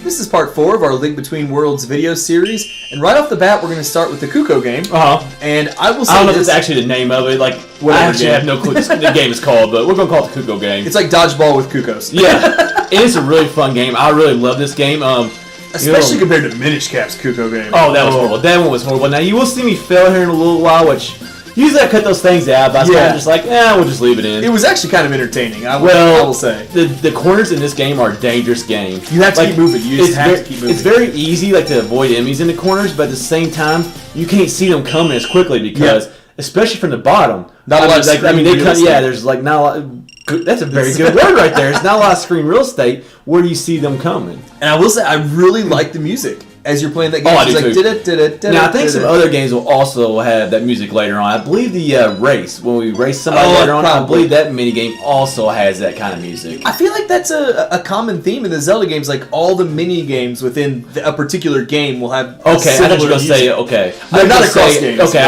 This is part 4 of our Link Between Worlds video series, and right off the bat, we're going to start with the Kuko game. And I will say I don't know if it's actually the name of it. Like, I actually have no clue what the game is called, but we're going to call it the Kuko game. It's like dodgeball with Kukos. Yeah, it's a really fun game. I really love this game. Especially compared to Minish Cap's Kuko game. Oh, that was horrible. That one was horrible. Now, you will see me fail here in a little while, which usually I cut those things out, but I was kind of just like, we'll just leave it in. It was actually kind of entertaining, I will say. The corners in this game are a dangerous game. You have to keep moving. You just have to keep moving. It's very easy to avoid enemies in the corners, but at the same time, you can't see them coming as quickly because, especially from the bottom, not a lot of screen real estate. there's like not a lot. That's a very good word right there. It's not a lot of screen real estate where you see them coming. And I will say, I really like the music as you're playing that game. Oh, I do too. Now, I think some other games will also have that music later on. I believe the race, when we race somebody later on, I believe that minigame also has that kind of music. I feel like that's a common theme in the Zelda games. Like, all the mini-games within a particular game will have Okay, I thought you were going to say, No, not across games. Okay,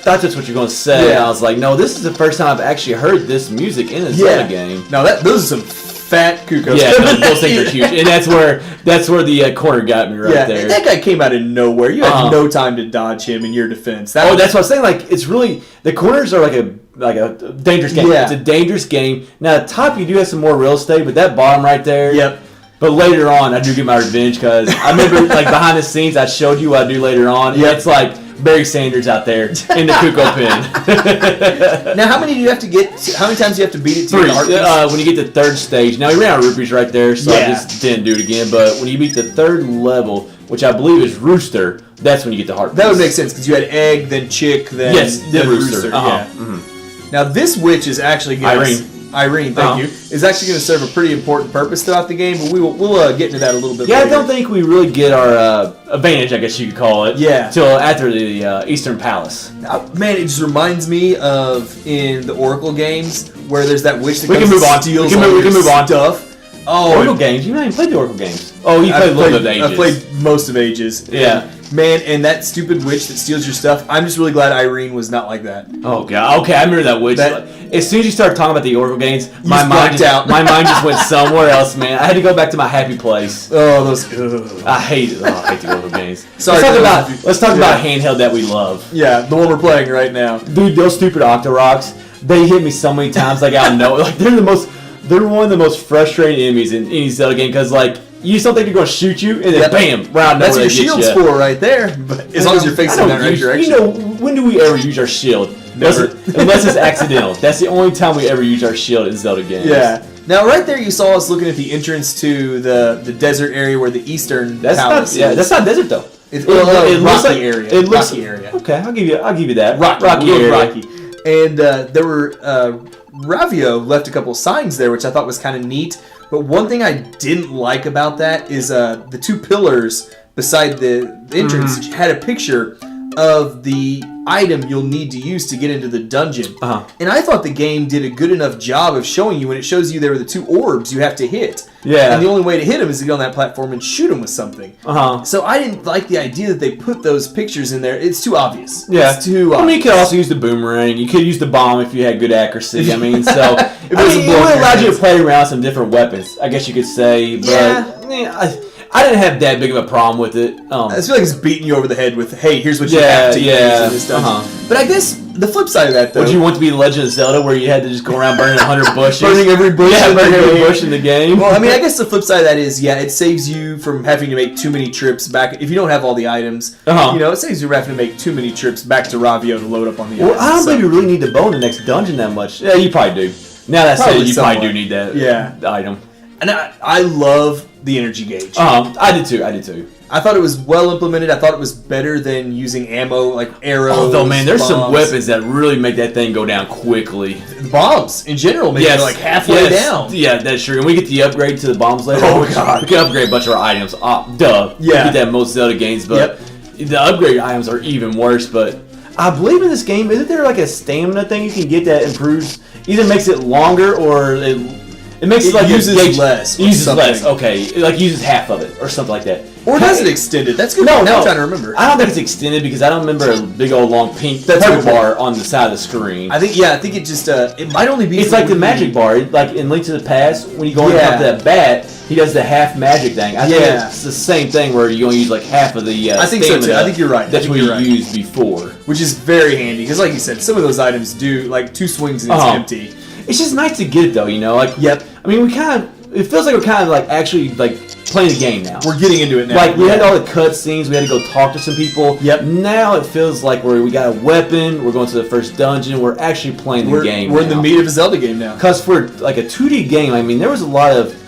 that's what you're going to say. Yeah. I was like, no, this is the first time I've actually heard this music in a Zelda game. No, those are some fat Kukos. Yeah, those things are huge, and that's where the corner got me right there. That guy came out of nowhere. You had no time to dodge him in your defense. That's what I was saying. Like, it's really the corners are like a dangerous game. Yeah. It's a dangerous game. Now, at the top you do have some more real estate, but that bottom right there. Yep. But later on, I do get my revenge because I remember like behind the scenes, I showed you what I do later on. Yeah. It's like Barry Sanders out there in the Kuko pin. Now, how many do you have to get? How many times do you have to beat it to 3. Your heart? When you get to third stage. Now, we ran out of rupees right there, so I just didn't do it again. But when you beat the third level, which I believe is Rooster, that's when you get the heart piece. That would make sense because you had Egg, then Chick, then Rooster. Yeah. Mm-hmm. Now, this witch is actually Irene, thank you, is actually going to serve a pretty important purpose throughout the game, but we'll get into that a little bit later. I don't think we really get our advantage, I guess you could call it, till after the Eastern Palace. Man, it just reminds me of in the Oracle games where there's that witch that comes and steals all your stuff. Oracle games? You've not even played the Oracle games. Oh, you played a little bit of Ages. I played most of Ages. Yeah. Man, and that stupid witch that steals your stuff, I'm just really glad Irene was not like that. Oh, God. Okay, I remember that witch. As soon as you started talking about the Oracle games, my mind just went somewhere else, man. I had to go back to my happy place. Oh, those... I hate it. I hate the Oracle games. Sorry, let's talk about handheld that we love. Yeah, the one we're playing right now. Dude, those stupid Octorocks, they hit me so many times, like, I don't know. Like, they're one of the most frustrating enemies in any Zelda game, because, like, you don't think they're going to shoot you, and then bam, round that's what your shield's for right there. But as long as you're facing in that right direction. You know, when do we ever use our shield? Never. Unless it's accidental. That's the only time we ever use our shield in Zelda games. Yeah. Now, right there, you saw us looking at the entrance to the desert area where the Eastern Palace is. Yeah, that's not desert though. It looks like area. It looks rocky area. Okay, I'll give you that. Rocky area. And there were Ravio left a couple signs there, which I thought was kind of neat. But one thing I didn't like about that is the 2 pillars beside the entrance had a picture of the item you'll need to use to get into the dungeon. And I thought the game did a good enough job of showing you when it shows you there are the 2 orbs you have to hit. Yeah. And the only way to hit them is to get on that platform and shoot them with something. So I didn't like the idea that they put those pictures in there. It's too obvious. Yeah. It's too obvious. I mean, you could also use the boomerang. You could use the bomb if you had good accuracy. I mean, so it allowed you to play around with some different weapons, I guess you could say. But I didn't have that big of a problem with it. I feel like it's beating you over the head with, hey, here's what you have to use in this dungeon. But I guess the flip side of that, though... Would you want to be Legend of Zelda where you had to just go around burning 100 bushes? Burning every bush in the game? Well, I mean, I guess the flip side of that is, it saves you from having to make too many trips back. If you don't have all the items, it saves you from having to make too many trips back to Ravio to load up on the items. I don't think you really need to bow in the next dungeon that much. Yeah, you probably do. Now that said, you probably do need that item. And I love the energy gauge. I did too. I thought it was well implemented. I thought it was better than using ammo like arrows. Although, man, there's some weapons that really make that thing go down quickly. Bombs, in general, make it like halfway down. Yeah, that's true. And we get the upgrade to the bombs later. Oh, God. We can upgrade a bunch of our items. Duh. We get that in most Zelda games, but the upgrade items are even worse. But I believe in this game, isn't there like a stamina thing you can get that improves, either makes it longer or it makes it like uses less. It uses less. Okay, like uses half of it or something like that. Or does it extend it? That's good. No, now I'm trying to remember. I don't think it's extended because I don't remember a big old long pink bar on the side of the screen. I think it just it might only be. It's like the magic bar, like in Link to the Past when you go on top of that bat. He does the half magic thing. I think it's the same thing where you're going to use like half of the I think so too. I think you're right. That's what you used before. Which is very handy because, like you said, some of those items do like 2 swings and it's empty. It's just nice to get it though, you know. Like, yep. I mean, it feels like we're kind of like actually like playing the game now. We're getting into it now. Like we had all the cutscenes, we had to go talk to some people. Yep. Now it feels like we got a weapon. We're going to the first dungeon. We're actually playing the game. We're in the meat of a Zelda game now. Because for like a 2D game, I mean, there was a lot of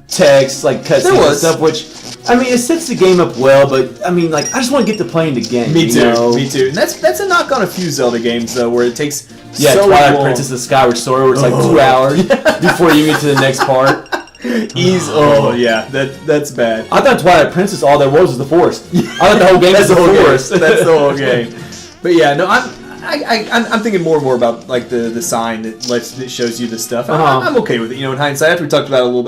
text, like cutscenes and stuff, which, I mean, it sets the game up well, but, I mean, like, I just want to get to playing the game. Me too, me too. And that's a knock on a few Zelda games, though, where it takes so Twilight long. Princess of the Skyward Sword, where it's like 2 hours before you get to the next part. That's bad. I thought Twilight Princess, all there was the forest. I thought the whole game was the forest. That's the whole game. But yeah, no, I'm thinking more and more about like the sign that shows you this stuff. I'm okay with it. You know, in hindsight, after we talked about it a little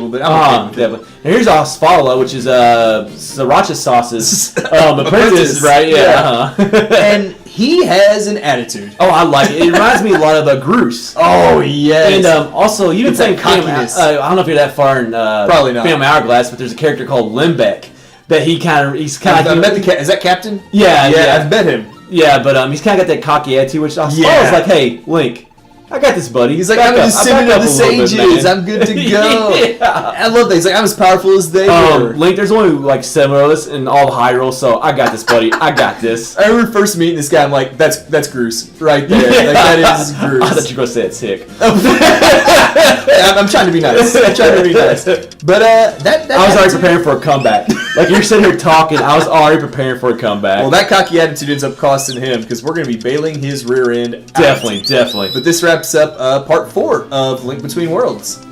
bit, I'm okay with it. And here's Osfala, which is sriracha sauce's apprentice, right? Yeah. And he has an attitude. Oh, I like it. It reminds me a lot of Groose. Oh yes. And also, you didn't say cockiness. I don't know if you're that far in probably not. Phantom Hourglass, but there's a character called Limbeck that he's kind of. Is that Captain? Yeah, I've met him. Yeah, but he's kind of got that cocky attitude, which I was like, hey, Link, I got this, buddy. He's like, I'm a descendant of the sages. I'm good to go. I love that. He's like, I'm as powerful as they were. Link, there's only like 7 of us in all Hyrule, so I got this, buddy. I got this. I remember first meeting this guy. I'm like, that's Groose right there. Like, that is Groose. I thought you were going to say it's Hick. I'm trying to be nice. But I was already preparing for a comeback. Like you're sitting here talking, I was already preparing for a comeback. Well, that cocky attitude ends up costing him because we're going to be bailing his rear end out. Definitely. But this wraps up part 4 of Link Between Worlds.